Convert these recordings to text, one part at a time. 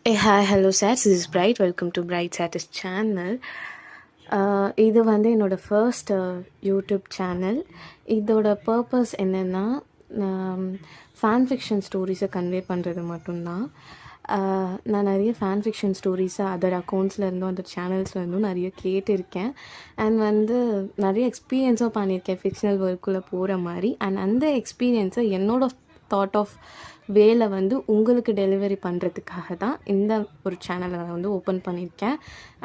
Hey, hi, hello, Sats. This is Bright. Welcome to Bright Satis channel. இது வந்து என்னோடய first YouTube channel. இதோட purpose என்னென்னா, fan fiction ஸ்டோரிஸை convey பண்ணுறது மட்டும்தான். நான் நிறைய ஃபேன் ஃபிக்ஷன் ஸ்டோரிஸை அதர் அக்கௌண்ட்ஸ்லேருந்தும் அதர் சேனல்ஸ்லேருந்தும் நிறைய கேட்டிருக்கேன். அண்ட் வந்து நிறைய எக்ஸ்பீரியன்ஸும் பண்ணியிருக்கேன் ஃபிக்ஷனல் ஒர்க்குள்ளே போகிற மாதிரி. அண்ட் அந்த எக்ஸ்பீரியன்ஸை என்னோடய தாட் ஆஃப் வேலை வந்து உங்களுக்கு டெலிவரி பண்ணுறதுக்காக தான் இந்த ஒரு சேனலை நான் வந்து ஓப்பன் பண்ணியிருக்கேன்.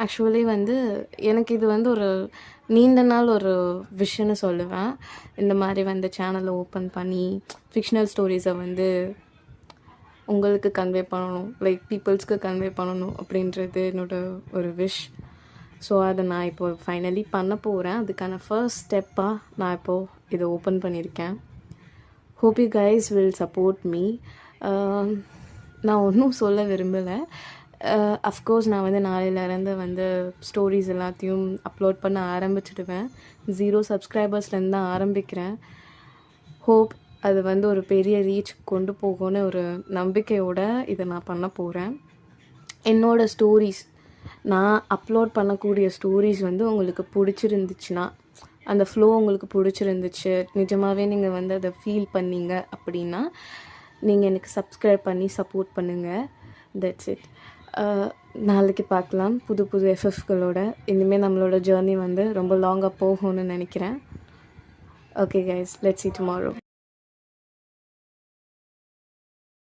ஆக்சுவலி வந்து எனக்கு இது வந்து ஒரு நீண்ட நாள் ஒரு விஷயம்னு சொல்லுவேன். இந்த மாதிரி வந்து சேனலை ஓப்பன் பண்ணி ஃபிக்ஷனல் ஸ்டோரிஸை வந்து உங்களுக்கு கன்வே பண்ணணும், லைக் பீப்புள்ஸ்க்கு கன்வே பண்ணணும் அப்படின்றது என்னோடய ஒரு விஷ். ஸோ அதை நான் இப்போது ஃபைனலி பண்ண போகிறேன். அதுக்கான ஃபர்ஸ்ட் ஸ்டெப்பாக நான் இப்போது இதை ஓப்பன் பண்ணியிருக்கேன். Hope you guys will support me. நான் ஒன்றும் சொல்ல விரும்பலை. அஃப்கோர்ஸ் நான் வந்து நாளையிலேருந்து வந்து ஸ்டோரிஸ் எல்லாத்தையும் அப்லோட் பண்ண ஆரம்பிச்சிடுவேன். 0 சப்ஸ்கிரைபர்ஸ்லேருந்து தான் ஆரம்பிக்கிறேன். ஹோப் அது வந்து ஒரு பெரிய ரீச் கொண்டு போகும்னு ஒரு நம்பிக்கையோடு இதை நான் பண்ண போகிறேன். என்னோடய ஸ்டோரிஸ், நான் அப்லோட் பண்ணக்கூடிய ஸ்டோரிஸ் வந்து உங்களுக்கு பிடிச்சிருந்துச்சுன்னா, அந்த ஃப்ளோ உங்களுக்கு பிடிச்சிருந்துச்சு, நிஜமாகவே நீங்கள் வந்து அதை ஃபீல் பண்ணீங்க அப்படின்னா நீங்கள் எனக்கு சப்ஸ்கிரைப் பண்ணி சப்போர்ட் பண்ணுங்கள். That's it. நாளைக்கு பார்க்கலாம் புது புது எஃப்எஃப்களோட. இனிமேல் நம்மளோட ஜேர்னி வந்து ரொம்ப லாங்காக போகும்னு நினைக்கிறேன். Okay guys, let's see tomorrow.